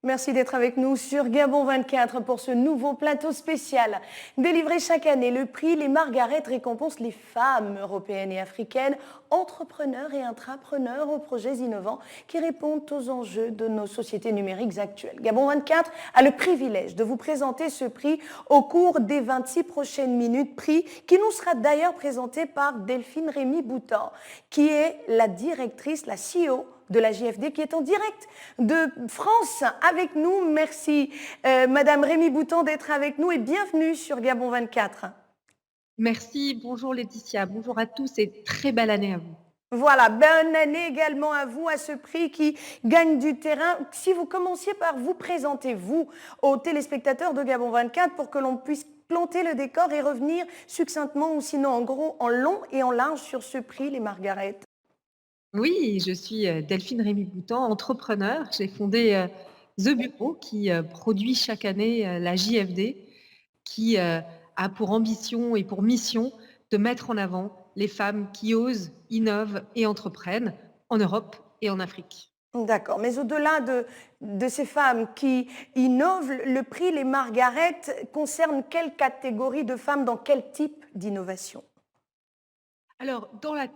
Merci d'être avec nous sur Gabon 24 pour ce nouveau plateau spécial. Délivré chaque année, le prix Les Margaret récompense les femmes européennes et africaines, entrepreneurs et intrapreneurs aux projets innovants qui répondent aux enjeux de nos sociétés numériques actuelles. Gabon 24 a le privilège de vous présenter ce prix au cours des 26 prochaines minutes, prix qui nous sera d'ailleurs présenté par Delphine Rémy-Boutan, qui est la directrice, la CEO de la JFD, qui est en direct de France avec nous. Merci Madame Rémy-Boutan d'être avec nous et bienvenue sur Gabon 24. Merci, bonjour Laetitia, bonjour à tous et très belle année à vous. Voilà, bonne année également à vous, à ce prix qui gagne du terrain. Si vous commenciez par vous présenter, vous, aux téléspectateurs de Gabon 24, pour que l'on puisse planter le décor et revenir succinctement ou sinon en gros, en long et en large sur ce prix, les Margaret. Oui, je suis Delphine Rémy-Boutan, entrepreneur. J'ai fondé The Bureau qui produit chaque année la JFD qui a pour ambition et pour mission de mettre en avant les femmes qui osent, innovent et entreprennent en Europe et en Afrique. D'accord, mais au-delà de ces femmes qui innovent, le prix Les Margaret concerne quelle catégorie de femmes, dans quel type d'innovation? Alors, dans la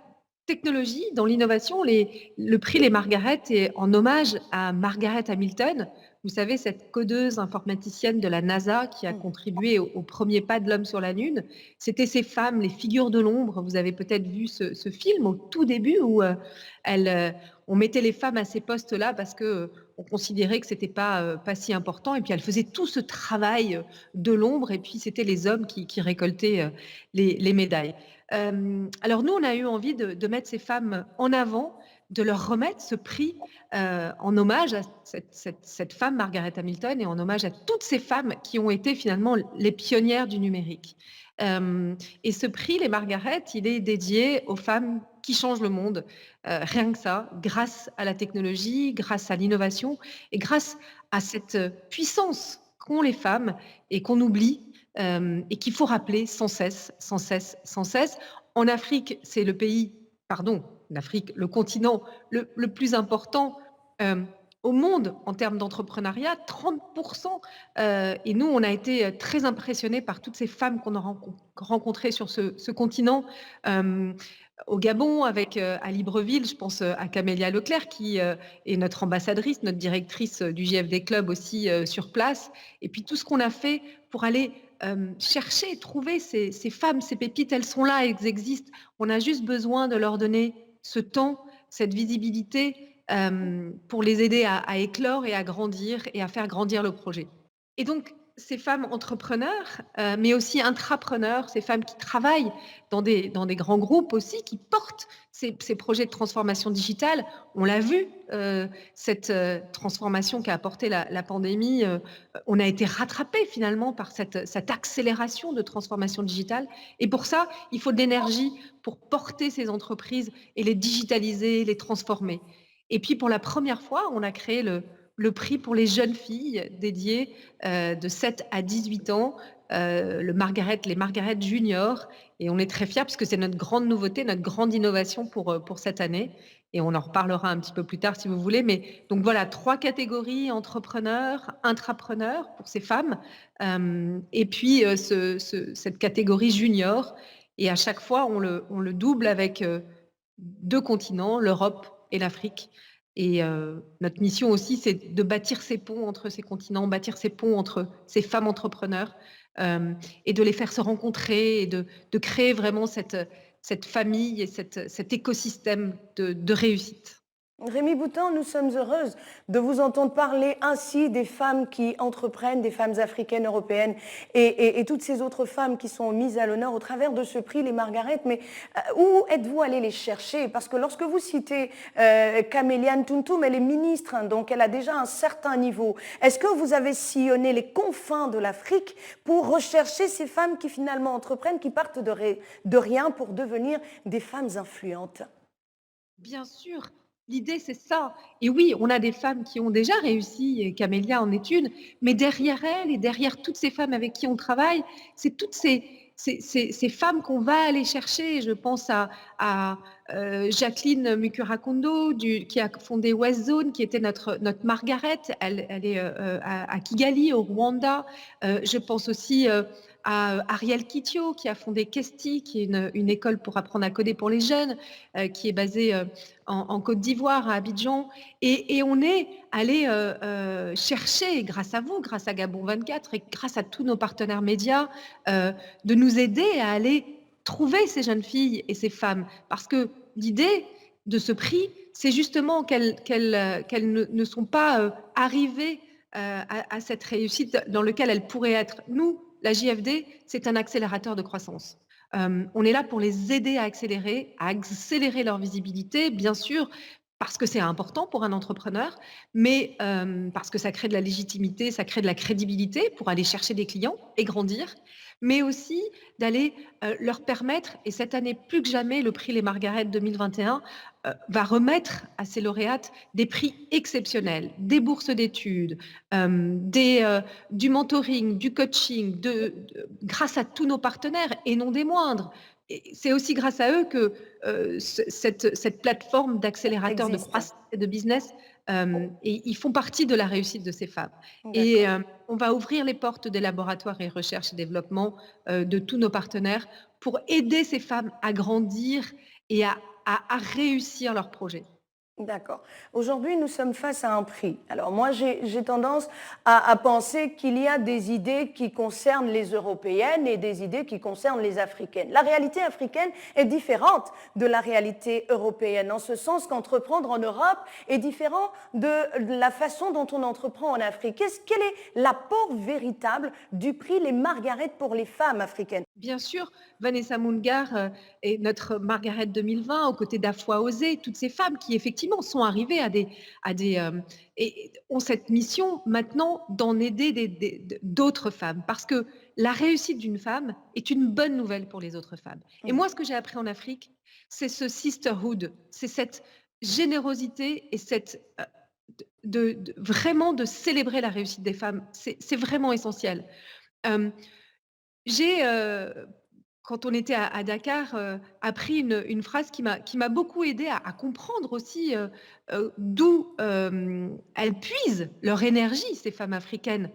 technologie, dans l'innovation, le prix Les Margaret est en hommage à Margaret Hamilton. Vous savez, cette codeuse informaticienne de la NASA qui a contribué au premier pas de l'homme sur la Lune. C'était ces femmes, les figures de l'ombre. Vous avez peut-être vu ce film au tout début où on mettait les femmes à ces postes-là parce que on considérait que c'était pas si important. Et puis elles faisaient tout ce travail de l'ombre. Et puis c'était les hommes qui récoltaient les médailles. Alors nous, on a eu envie de mettre ces femmes en avant, de leur remettre ce prix en hommage à cette femme, Margaret Hamilton, et en hommage à toutes ces femmes qui ont été finalement les pionnières du numérique. Et ce prix, les Margaret, il est dédié aux femmes qui changent le monde, rien que ça, grâce à la technologie, grâce à l'innovation et grâce à cette puissance qu'ont les femmes et qu'on oublie et qu'il faut rappeler sans cesse, sans cesse, sans cesse. En Afrique, c'est l'Afrique, le continent le plus important au monde en termes d'entrepreneuriat, 30%. Et nous, on a été très impressionnés par toutes ces femmes qu'on a rencontrées sur ce continent. Au Gabon, à Libreville, je pense à Camélia Leclerc, qui est notre ambassadrice, notre directrice du JFD Club aussi sur place. Et puis tout ce qu'on a fait pour aller chercher, trouver ces femmes, ces pépites, elles sont là, elles existent. On a juste besoin de leur donner ce temps, cette visibilité pour les aider à éclore et à grandir et à faire grandir le projet. Et donc, ces femmes entrepreneurs, mais aussi intrapreneurs, ces femmes qui travaillent dans des grands groupes aussi, qui portent ces projets de transformation digitale. On l'a vu, cette transformation qu'a apporté la pandémie, on a été rattrapé finalement par cette accélération de transformation digitale. Et pour ça, il faut de l'énergie pour porter ces entreprises et les digitaliser, les transformer. Et puis pour la première fois, on a créé le prix pour les jeunes filles dédié de 7 à 18 ans, les Margaret Junior. Et on est très fiers parce que c'est notre grande nouveauté, notre grande innovation pour cette année. Et on en reparlera un petit peu plus tard si vous voulez. Mais donc voilà, 3 catégories, entrepreneurs, intrapreneurs pour ces femmes. Et puis cette catégorie junior. Et à chaque fois, on le double avec 2 continents, l'Europe et l'Afrique. Et notre mission aussi, c'est de bâtir ces ponts entre ces continents, bâtir ces ponts entre ces femmes entrepreneurs et de les faire se rencontrer et de créer vraiment cette famille et cet écosystème de réussite. Rémy-Boutan, nous sommes heureuses de vous entendre parler ainsi des femmes qui entreprennent, des femmes africaines, européennes et toutes ces autres femmes qui sont mises à l'honneur au travers de ce prix, les Margaret. Mais où êtes-vous allé les chercher? Parce que lorsque vous citez Camélia Ntountoum, elle est ministre, hein, donc elle a déjà un certain niveau. Est-ce que vous avez sillonné les confins de l'Afrique pour rechercher ces femmes qui finalement entreprennent, qui partent de rien pour devenir des femmes influentes? Bien sûr. L'idée, c'est ça. Et oui, on a des femmes qui ont déjà réussi, et Camélia en est une, mais derrière elle et derrière toutes ces femmes avec qui on travaille, c'est toutes ces ces femmes qu'on va aller chercher. Je pense à Jacqueline Mukurakondo, qui a fondé West Zone, qui était notre Margaret. Elle est à Kigali, au Rwanda. Je pense aussi à Ariel Kitio, qui a fondé Kesti, qui est une école pour apprendre à coder pour les jeunes, qui est basée en Côte d'Ivoire, à Abidjan. Et on est allé chercher, grâce à vous, grâce à Gabon 24 et grâce à tous nos partenaires médias, de nous aider à aller trouver ces jeunes filles et ces femmes. Parce que l'idée de ce prix, c'est justement qu'elles ne sont pas arrivées à cette réussite dans laquelle elles pourraient être. Nous, la JFD, c'est un accélérateur de croissance. On est là pour les aider à accélérer leur visibilité, bien sûr, parce que c'est important pour un entrepreneur, mais parce que ça crée de la légitimité, ça crée de la crédibilité pour aller chercher des clients et grandir, mais aussi d'aller leur permettre, et cette année plus que jamais, le prix Les Margaret 2021 va remettre à ces lauréates des prix exceptionnels, des bourses d'études, du mentoring, du coaching, grâce à tous nos partenaires et non des moindres. C'est aussi grâce à eux que cette plateforme d'accélérateur de croissance et de business, et ils font partie de la réussite de ces femmes. Et on va ouvrir les portes des laboratoires et recherche et développement de tous nos partenaires pour aider ces femmes à grandir et à réussir leurs projets. D'accord. Aujourd'hui, nous sommes face à un prix. Alors moi, j'ai tendance à penser qu'il y a des idées qui concernent les Européennes et des idées qui concernent les Africaines. La réalité africaine est différente de la réalité européenne, en ce sens qu'entreprendre en Europe est différent de la façon dont on entreprend en Afrique. Quel est l'apport véritable du prix Les Margaret pour les femmes africaines? Bien sûr, Vanessa Mungar est notre Margaret 2020, aux côtés d'Afua Osé, toutes ces femmes qui effectivement sont arrivées et ont cette mission maintenant d'en aider d'autres femmes, parce que la réussite d'une femme est une bonne nouvelle pour les autres femmes. Et moi, ce que j'ai appris en Afrique, c'est ce sisterhood, c'est cette générosité et vraiment de célébrer la réussite des femmes. C'est vraiment essentiel. J'ai, quand on était à Dakar, appris une phrase qui m'a beaucoup aidée à comprendre aussi d'où elles puisent leur énergie, ces femmes africaines.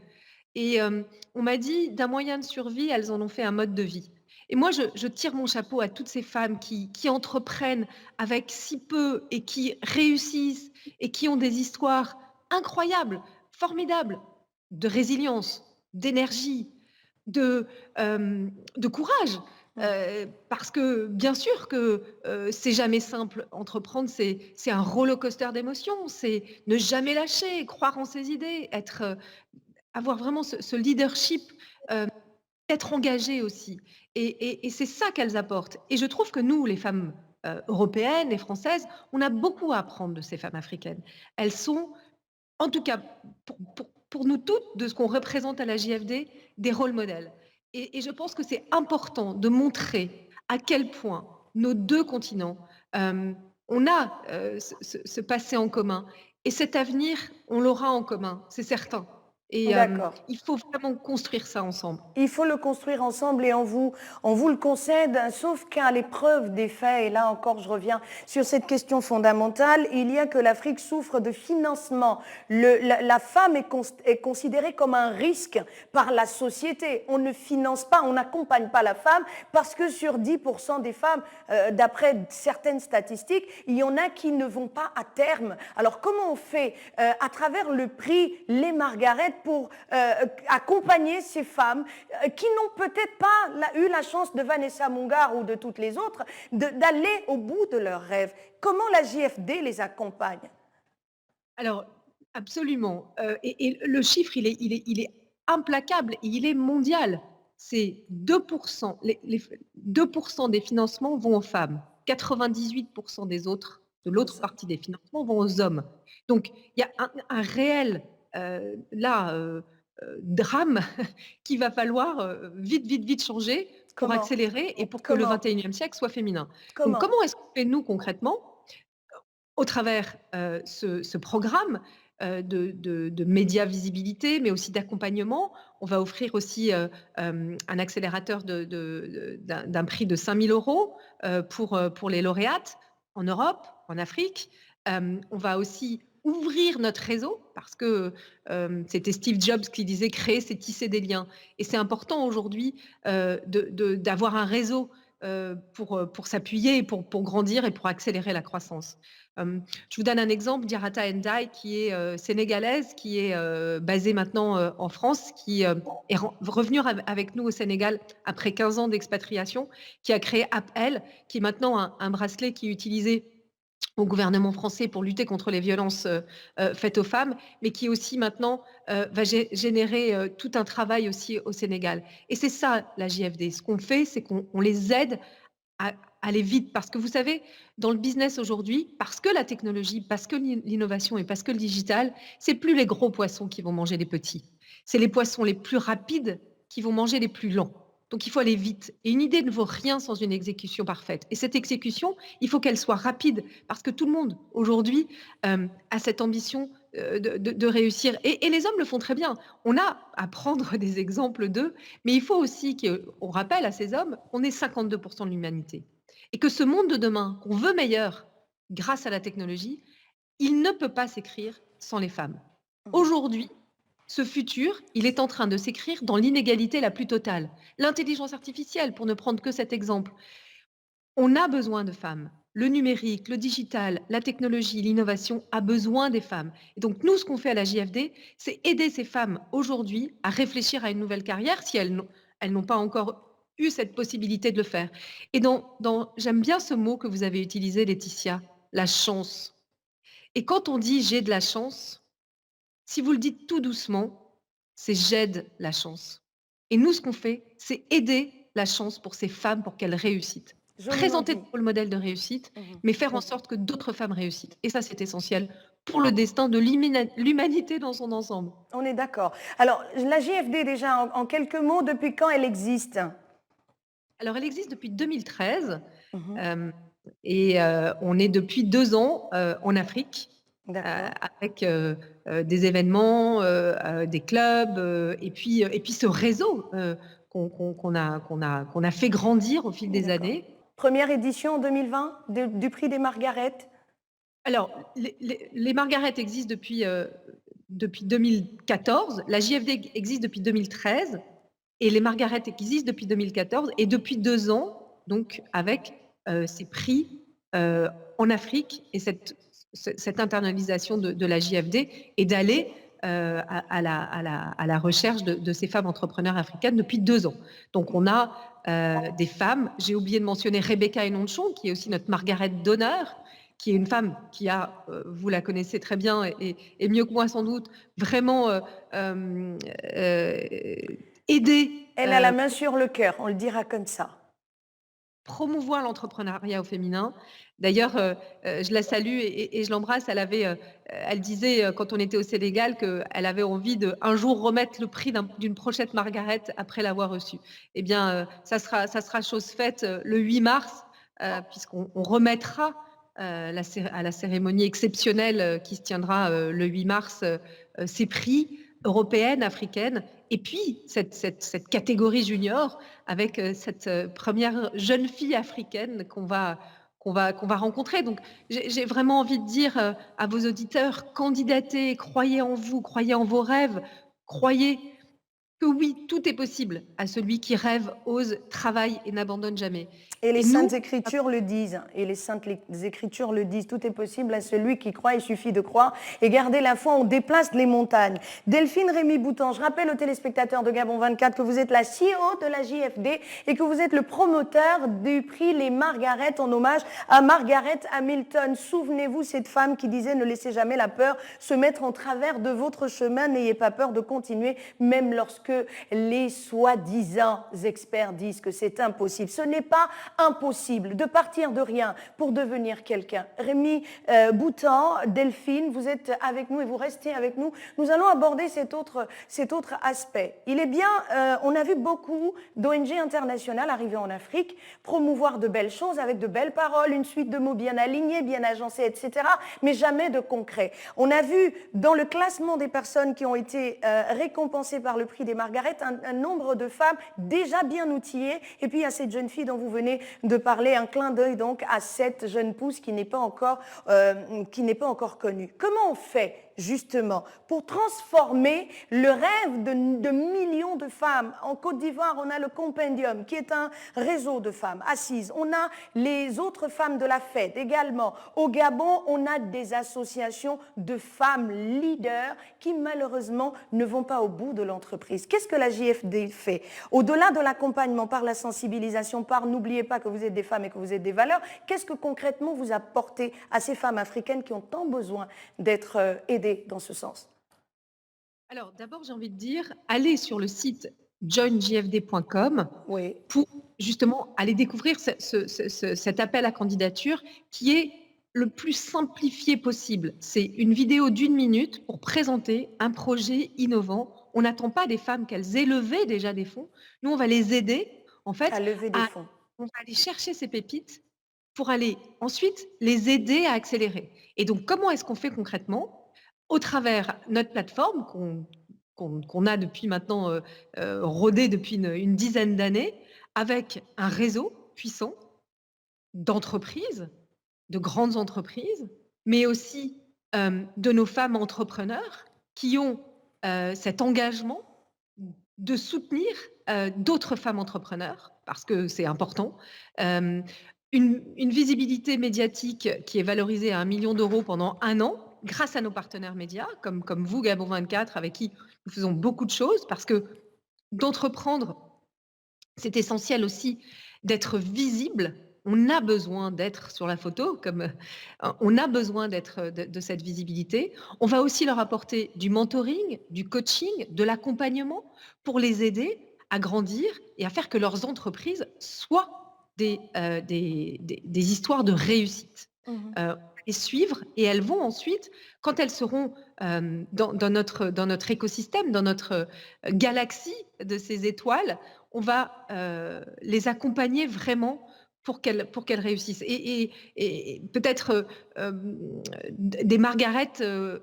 Et on m'a dit, d'un moyen de survie, elles en ont fait un mode de vie. Et moi, je tire mon chapeau à toutes ces femmes qui entreprennent avec si peu et qui réussissent et qui ont des histoires incroyables, formidables, de résilience, d'énergie, de courage. Parce que bien sûr que c'est jamais simple. Entreprendre, c'est un roller coaster d'émotions, c'est ne jamais lâcher, croire en ses idées, avoir vraiment ce leadership, être engagé aussi. Et c'est ça qu'elles apportent. Et je trouve que nous, les femmes européennes et françaises, on a beaucoup à apprendre de ces femmes africaines. Elles sont, en tout cas pour nous toutes, de ce qu'on représente à la JFD, des rôles modèles. Et je pense que c'est important de montrer à quel point nos deux continents, on a ce passé en commun. Et cet avenir, on l'aura en commun, c'est certain. Et il faut vraiment construire ça ensemble. Il faut le construire ensemble et on vous le concède, sauf qu'à l'épreuve des faits, et là encore je reviens sur cette question fondamentale, il y a que l'Afrique souffre de financement. La femme est considérée comme un risque par la société. On ne finance pas, on n'accompagne pas la femme parce que sur 10% des femmes, d'après certaines statistiques, il y en a qui ne vont pas à terme. Alors comment on fait à travers le prix Les Margaret pour accompagner ces femmes qui n'ont peut-être pas eu la chance de Vanessa Mungar ou de toutes les autres d'aller au bout de leurs rêves? Comment la JFD les accompagne? Alors, absolument. Et le chiffre, il est implacable et il est mondial. C'est 2%. Les 2% des financements vont aux femmes. 98% de l'autre partie des financements vont aux hommes. Donc, il y a un réel drame qu'il va falloir vite changer pour accélérer et pour que le 21e siècle soit féminin. Donc, comment est-ce qu'on fait, nous, concrètement, au travers ce programme, de médias visibilité, mais aussi d'accompagnement. On va offrir aussi un accélérateur d'un prix de 5 000 euros pour les lauréates en Europe, en Afrique. On va aussi ouvrir notre réseau parce que c'était Steve Jobs qui disait créer, c'est tisser des liens. Et c'est important aujourd'hui d'avoir un réseau pour s'appuyer, pour grandir et pour accélérer la croissance. Je vous donne un exemple, Diarata Ndiaye, qui est sénégalaise, qui est basée maintenant en France, qui est revenue avec nous au Sénégal après 15 ans d'expatriation, qui a créé AppL, qui est maintenant un bracelet qui est utilisé au gouvernement français pour lutter contre les violences faites aux femmes, mais qui aussi maintenant va générer tout un travail aussi au Sénégal. Et c'est ça la JFD. Ce qu'on fait, c'est qu'on les aide à aller vite. Parce que vous savez, dans le business aujourd'hui, parce que la technologie, parce que l'innovation et parce que le digital, c'est plus les gros poissons qui vont manger les petits. C'est les poissons les plus rapides qui vont manger les plus lents. Donc, il faut aller vite. Et une idée ne vaut rien sans une exécution parfaite. Et cette exécution, il faut qu'elle soit rapide parce que tout le monde, aujourd'hui, a cette ambition de réussir. Et les hommes le font très bien. On a à prendre des exemples d'eux, mais il faut aussi qu'on rappelle à ces hommes qu'on est 52% de l'humanité. Et que ce monde de demain, qu'on veut meilleur grâce à la technologie, il ne peut pas s'écrire sans les femmes. Aujourd'hui, ce futur, il est en train de s'écrire dans l'inégalité la plus totale. L'intelligence artificielle, pour ne prendre que cet exemple. On a besoin de femmes. Le numérique, le digital, la technologie, l'innovation a besoin des femmes. Et donc, nous, ce qu'on fait à la JFD, c'est aider ces femmes aujourd'hui à réfléchir à une nouvelle carrière si elles n'ont pas encore eu cette possibilité de le faire. Et j'aime bien ce mot que vous avez utilisé, Laetitia, la chance. Et quand on dit « j'ai de la chance », si vous le dites tout doucement, c'est « j'aide la chance ». Et nous, ce qu'on fait, c'est aider la chance pour ces femmes pour qu'elles réussissent. Présenter le modèle de réussite, mais faire en sorte que d'autres femmes réussissent. Et ça, c'est essentiel pour le destin de l'humanité dans son ensemble. On est d'accord. Alors, la JFD, déjà, en quelques mots, depuis quand elle existe? Alors, elle existe depuis 2013 et on est depuis 2 ans en Afrique avec des événements, des clubs et puis ce réseau qu'on a fait grandir au fil des années. Première édition en 2020 du prix des Margaret. Alors, les Margaret existent depuis 2014, la JFD existe depuis 2013 et les Margaret existent depuis 2014 et depuis 2 ans, donc avec ces prix en Afrique et cette internalisation de la JFD et d'aller à la recherche de ces femmes entrepreneurs africaines depuis 2 ans. Donc on a des femmes, j'ai oublié de mentionner Rebecca Enonchon, qui est aussi notre Margaret d'honneur, qui est une femme qui a, vous la connaissez très bien et mieux que moi sans doute, vraiment aidé. Elle a la main sur le cœur, on le dira comme ça. Promouvoir l'entrepreneuriat au féminin. D'ailleurs, je la salue et je l'embrasse. Elle disait, quand on était au Sénégal, qu'elle avait envie de un jour remettre le prix d'une prochaine Margaret après l'avoir reçue. Eh bien, ça sera chose faite le 8 mars, puisqu'on remettra à la cérémonie exceptionnelle qui se tiendra le 8 mars ces prix européennes, africaines, et puis cette catégorie junior avec cette première jeune fille africaine qu'on va rencontrer. Donc, j'ai vraiment envie de dire à vos auditeurs, candidatez, croyez en vous, croyez en vos rêves, croyez que oui, tout est possible à celui qui rêve, ose, travaille et n'abandonne jamais. Et les Saintes Écritures le disent, tout est possible à celui qui croit, il suffit de croire. Et garder la foi, on déplace les montagnes. Delphine Rémy-Boutan, je rappelle aux téléspectateurs de Gabon 24 que vous êtes la CEO de la JFD et que vous êtes le promoteur du prix Les Margaret en hommage à Margaret Hamilton. Souvenez-vous, cette femme qui disait « Ne laissez jamais la peur se mettre en travers de votre chemin, n'ayez pas peur de continuer, même lorsque que les soi-disant experts disent que c'est impossible. Ce n'est pas impossible de partir de rien pour devenir quelqu'un. Rémi Boutan, Delphine, vous êtes avec nous et vous restez avec nous. Nous allons aborder cet autre aspect. Il est bien, on a vu beaucoup d'ONG internationales arriver en Afrique, promouvoir de belles choses avec de belles paroles, une suite de mots bien alignés, bien agencés, etc., mais jamais de concret. On a vu dans le classement des personnes qui ont été récompensées par le prix des Margaret un nombre de femmes déjà bien outillées, et puis il y a cette jeune fille dont vous venez de parler, un clin d'œil donc à cette jeune pousse qui n'est pas encore connue. Comment on fait justement pour transformer le rêve de millions de femmes? En Côte d'Ivoire, on a le Compendium, qui est un réseau de femmes assises. On a les autres femmes de la fête également. Au Gabon, on a des associations de femmes leaders qui malheureusement ne vont pas au bout de l'entreprise. Qu'est-ce que la JFD fait? Au-delà de l'accompagnement par la sensibilisation, par n'oubliez pas que vous êtes des femmes et que vous êtes des valeurs, qu'est-ce que concrètement vous apportez à ces femmes africaines qui ont tant besoin d'être aidées dans ce sens? Alors, d'abord, j'ai envie de dire, allez sur le site joinjfd.com Oui. pour justement aller découvrir cet appel à candidature qui est le plus simplifié possible. C'est une vidéo d'1 minute pour présenter un projet innovant. On n'attend pas des femmes qu'elles aient levé déjà des fonds. Nous, on va les aider, en fait, À lever des fonds. on va aller chercher ces pépites pour aller ensuite les aider à accélérer. Et donc, comment est-ce qu'on fait concrètement? Au travers notre plateforme qu'on a depuis maintenant rodée depuis une dizaine d'années, avec un réseau puissant d'entreprises, de grandes entreprises, mais aussi de nos femmes entrepreneurs qui ont cet engagement de soutenir d'autres femmes entrepreneurs, parce que c'est important. Une visibilité médiatique qui est valorisée à 1 million d'euros pendant 1 an, grâce à nos partenaires médias, comme vous, Gabon 24, avec qui nous faisons beaucoup de choses, parce que d'entreprendre, c'est essentiel aussi d'être visible. On a besoin d'être sur la photo, on a besoin d'être de cette visibilité. On va aussi leur apporter du mentoring, du coaching, de l'accompagnement pour les aider à grandir et à faire que leurs entreprises soient des histoires de réussite. On va les suivre et elles vont ensuite, quand elles seront dans notre écosystème, dans notre galaxie de ces étoiles, on va les accompagner vraiment pour qu'elles réussissent. Et peut-être des Margaret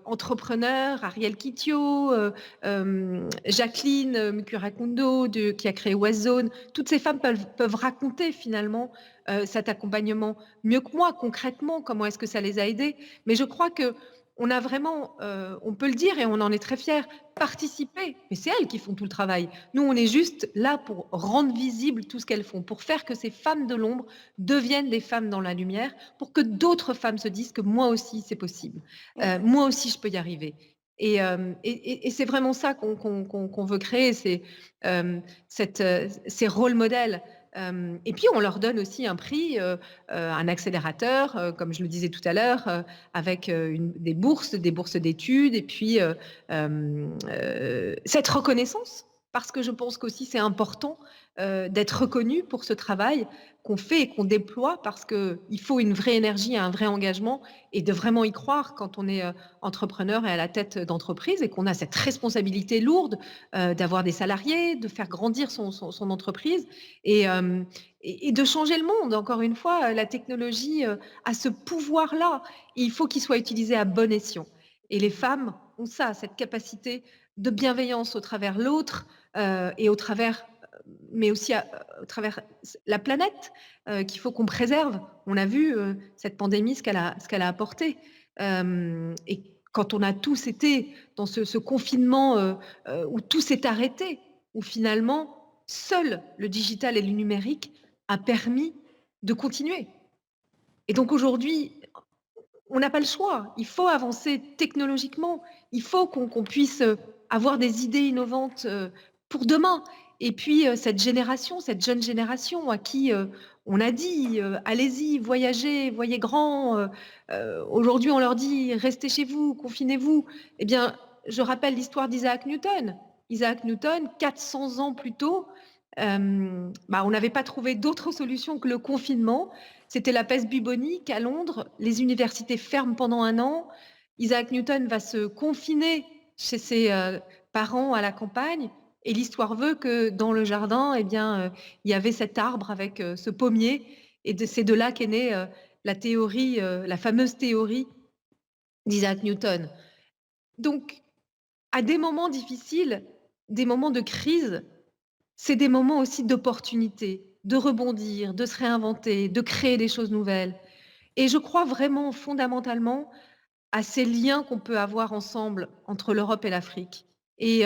entrepreneurs, Ariel Kitio, Jacqueline Mukurakundo qui a créé Wazone, toutes ces femmes peuvent raconter finalement cet accompagnement mieux que moi, concrètement, comment est-ce que ça les a aidées. Mais je crois que on a vraiment, on peut le dire et on en est très fiers, participé, mais c'est elles qui font tout le travail. Nous, on est juste là pour rendre visible tout ce qu'elles font, pour faire que ces femmes de l'ombre deviennent des femmes dans la lumière, pour que d'autres femmes se disent que moi aussi, c'est possible. Moi aussi, je peux y arriver. Et c'est vraiment ça qu'on veut créer, c'est ces rôles modèles. Et puis, on leur donne aussi un prix, un accélérateur, comme je le disais tout à l'heure, avec des bourses d'études, et puis cette reconnaissance, parce que je pense qu'aussi c'est important d'être reconnu pour ce travail qu'on fait et qu'on déploie, parce qu'il faut une vraie énergie, un vrai engagement, et de vraiment y croire quand on est entrepreneur et à la tête d'entreprise, et qu'on a cette responsabilité lourde d'avoir des salariés, de faire grandir son entreprise, et de changer le monde. Encore une fois, la technologie a ce pouvoir-là. Il faut qu'il soit utilisé à bon escient. Et les femmes ont ça, cette capacité de bienveillance au travers l'autre et au travers, mais aussi au travers la planète qu'il faut qu'on préserve. On a vu cette pandémie, ce qu'elle a apporté. Et quand on a tous été dans ce confinement où tout s'est arrêté, où finalement seul le digital et le numérique a permis de continuer. Et donc aujourd'hui, on n'a pas le choix. Il faut avancer technologiquement. Il faut qu'on puisse avoir des idées innovantes pour demain. Et puis cette jeune génération à qui on a dit allez-y, voyagez, voyez grand. Aujourd'hui, on leur dit restez chez vous, confinez-vous. Eh bien, je rappelle l'histoire d'Isaac Newton. Isaac Newton, 400 ans plus tôt, on n'avait pas trouvé d'autre solution que le confinement. C'était la peste bubonique à Londres. Les universités ferment pendant un an. Isaac Newton va se confiner chez ses parents à la campagne. Et l'histoire veut que dans le jardin, il y avait cet arbre avec ce pommier. Et c'est de là qu'est née la théorie, la fameuse théorie d'Isaac Newton. Donc, à des moments difficiles, des moments de crise, c'est des moments aussi d'opportunité, de rebondir, de se réinventer, de créer des choses nouvelles. Et je crois vraiment fondamentalement à ces liens qu'on peut avoir ensemble entre l'Europe et l'Afrique. Et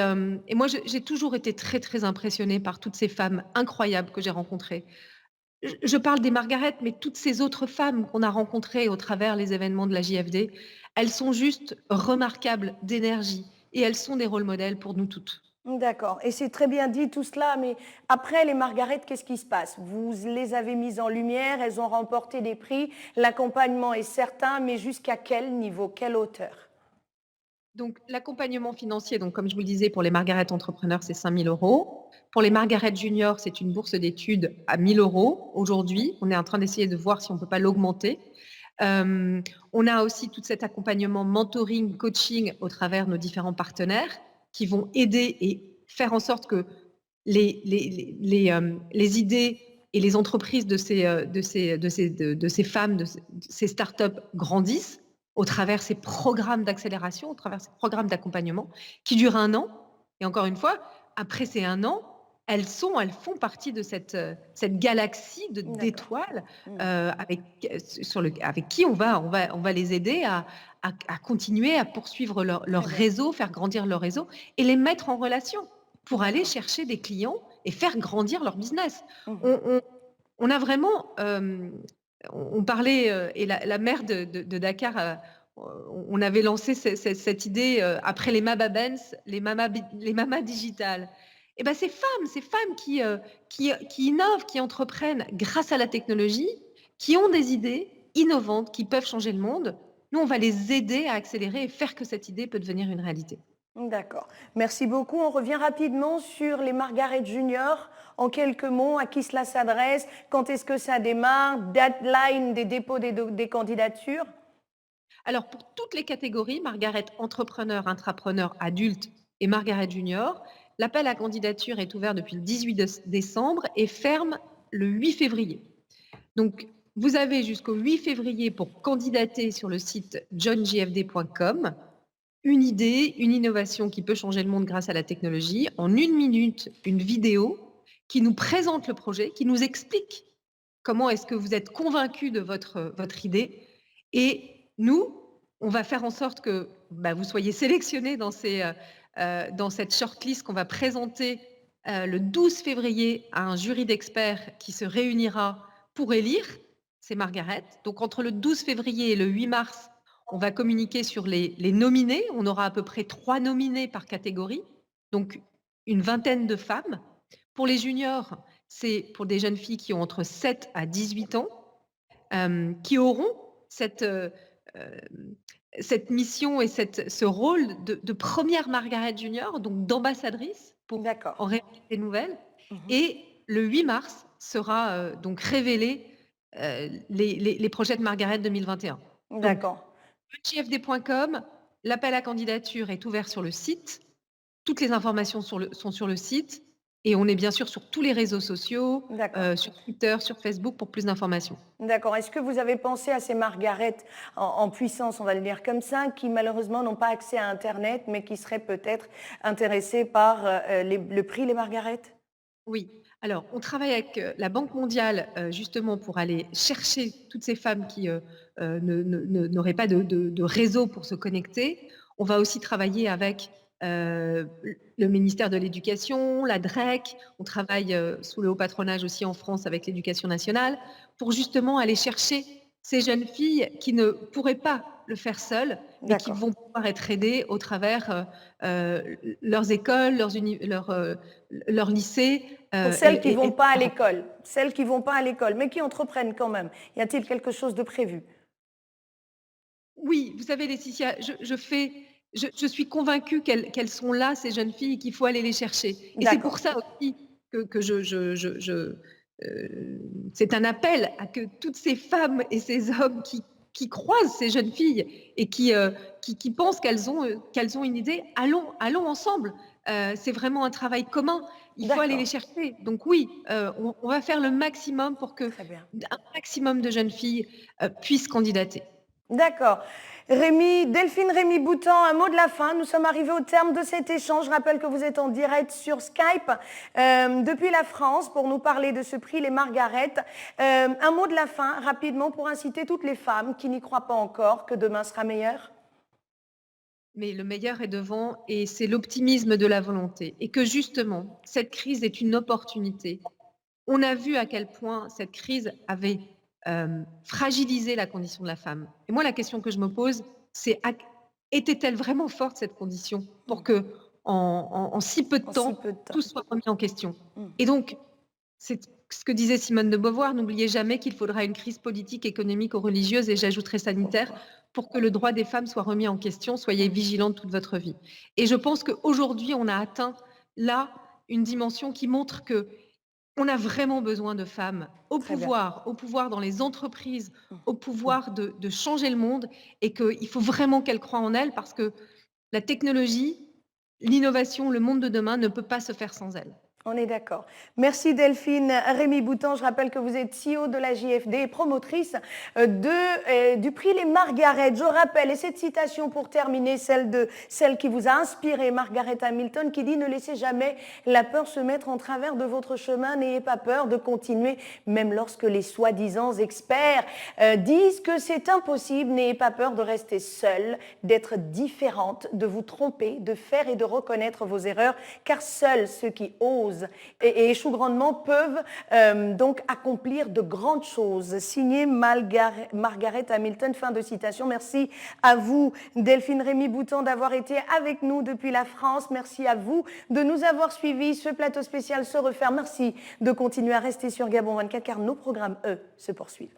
moi, j'ai toujours été très, très impressionnée par toutes ces femmes incroyables que j'ai rencontrées. Je parle des Margaret, mais toutes ces autres femmes qu'on a rencontrées au travers les événements de la JFD, elles sont juste remarquables d'énergie et elles sont des rôles modèles pour nous toutes. D'accord. Et c'est très bien dit tout cela, mais après les Margaret, qu'est-ce qui se passe? Vous les avez mises en lumière, elles ont remporté des prix, l'accompagnement est certain, mais jusqu'à quel niveau, quelle hauteur? Donc, l'accompagnement financier, donc, comme je vous le disais, pour les Margaret entrepreneurs, c'est 5 000 euros. Pour les Margaret juniors, c'est une bourse d'études à 1 000 euros aujourd'hui. On est en train d'essayer de voir si on ne peut pas l'augmenter. On a aussi tout cet accompagnement mentoring, coaching au travers de nos différents partenaires qui vont aider et faire en sorte que les idées et les entreprises de ces femmes, de ces startups grandissent au travers ces programmes d'accélération, au travers ces programmes d'accompagnement qui durent un an. Et encore une fois, après ces un an, elles font partie de cette galaxie d'étoiles avec qui on va les aider à continuer à poursuivre leur réseau, faire grandir leur réseau et les mettre en relation pour aller chercher des clients et faire grandir leur business. On a vraiment, on parlait, et la maire de Dakar, on avait lancé cette idée après les Mama Benz, les mamas digitales. Et ben ces femmes qui innovent, qui entreprennent grâce à la technologie, qui ont des idées innovantes, qui peuvent changer le monde, nous on va les aider à accélérer et faire que cette idée peut devenir une réalité. D'accord. Merci beaucoup. On revient rapidement sur les Margaret Junior. En quelques mots, à qui cela s'adresse? Quand est-ce que ça démarre? Deadline des dépôts des candidatures? Alors, pour toutes les catégories, Margaret entrepreneur, intrapreneur, adulte et Margaret junior, l'appel à candidature est ouvert depuis le 18 décembre et ferme le 8 février. Donc, vous avez jusqu'au 8 février pour candidater sur le site johnjfd.com. Une idée, une innovation qui peut changer le monde grâce à la technologie. En 1 minute, une vidéo qui nous présente le projet, qui nous explique comment est-ce que vous êtes convaincu de votre idée. Et nous, on va faire en sorte que vous soyez sélectionnés dans cette shortlist qu'on va présenter le 12 février à un jury d'experts qui se réunira pour élire ces Margaret. Donc, entre le 12 février et le 8 mars, on va communiquer sur les nominés. On aura à peu près 3 nominés par catégorie, donc une vingtaine de femmes. Pour les juniors, c'est pour des jeunes filles qui ont entre 7 à 18 ans, qui auront cette mission et ce rôle de première Margaret Junior, donc d'ambassadrice pour en révéler des nouvelles. Et le 8 mars sera donc révélé les projets de Margaret 2021. D'accord. JFD.com, l'appel à candidature est ouvert sur le site. Toutes les informations sont sur le site. Et on est bien sûr sur tous les réseaux sociaux, sur Twitter, sur Facebook pour plus d'informations. D'accord. Est-ce que vous avez pensé à ces Margaret en puissance, on va le dire comme ça, qui malheureusement n'ont pas accès à Internet, mais qui seraient peut-être intéressées par le prix Les Margaret? Oui. Alors, on travaille avec la Banque mondiale justement pour aller chercher toutes ces femmes qui n'auraient pas de réseau pour se connecter. On va aussi travailler avec le ministère de l'Éducation, la DREC. On travaille sous le haut patronage aussi en France avec l'Éducation nationale pour justement aller chercher ces jeunes filles qui ne pourraient pas le faire seules et qui vont pouvoir être aidées au travers leurs écoles, leurs lycées. Pour celles qui ne vont pas à l'école, mais qui entreprennent quand même. Y a-t-il quelque chose de prévu? Oui, vous savez, Laetitia, je fais je suis convaincue qu'elles sont là, ces jeunes filles, et qu'il faut aller les chercher. Et c'est pour D'accord. ça aussi que c'est un appel à que toutes ces femmes et ces hommes qui croisent ces jeunes filles et qui pensent qu'elles ont une idée, allons ensemble. C'est vraiment un travail commun. Il faut aller les D'accord. chercher. Donc oui, on va faire le maximum pour que Très bien. un maximum de jeunes filles puissent candidater. D'accord. Delphine Rémy Boutan, un mot de la fin. Nous sommes arrivés au terme de cet échange. Je rappelle que vous êtes en direct sur Skype depuis la France pour nous parler de ce prix Les Margaret. Un mot de la fin, rapidement, pour inciter toutes les femmes qui n'y croient pas encore que demain sera meilleur. Mais le meilleur est devant et c'est l'optimisme de la volonté. Et que justement, cette crise est une opportunité. On a vu à quel point cette crise avait fragilisé la condition de la femme. Et moi, la question que je me pose, c'est était-elle vraiment forte cette condition pour que en si peu de En si temps, peu de temps. tout soit remis en question? Mm. Et donc, c'est ce que disait Simone de Beauvoir, n'oubliez jamais qu'il faudra une crise politique, économique ou religieuse, et j'ajouterai sanitaire, pour que le droit des femmes soit remis en question. Soyez vigilants toute votre vie. Et je pense qu'aujourd'hui, on a atteint là une dimension qui montre que on a vraiment besoin de femmes Très bien. au pouvoir dans les entreprises, au pouvoir de changer le monde, et qu'il faut vraiment qu'elles croient en elles, parce que la technologie, l'innovation, le monde de demain ne peut pas se faire sans elles. On est d'accord. Merci Delphine Rémy Boutan. Je rappelle que vous êtes CEO de la JFD et promotrice du prix Les Margaret. Je rappelle, et cette citation pour terminer, celle qui vous a inspiré, Margaret Hamilton, qui dit « Ne laissez jamais la peur se mettre en travers de votre chemin. N'ayez pas peur de continuer, même lorsque les soi-disant experts disent que c'est impossible. N'ayez pas peur de rester seule, d'être différente, de vous tromper, de faire et de reconnaître vos erreurs, car seuls ceux qui osent et échouent grandement peuvent donc accomplir de grandes choses. » Signé Margaret Hamilton, fin de citation. Merci à vous, Delphine Rémy Boutan, d'avoir été avec nous depuis la France. Merci à vous de nous avoir suivis. Ce plateau spécial se referme. Merci de continuer à rester sur Gabon 24 car nos programmes, eux, se poursuivent.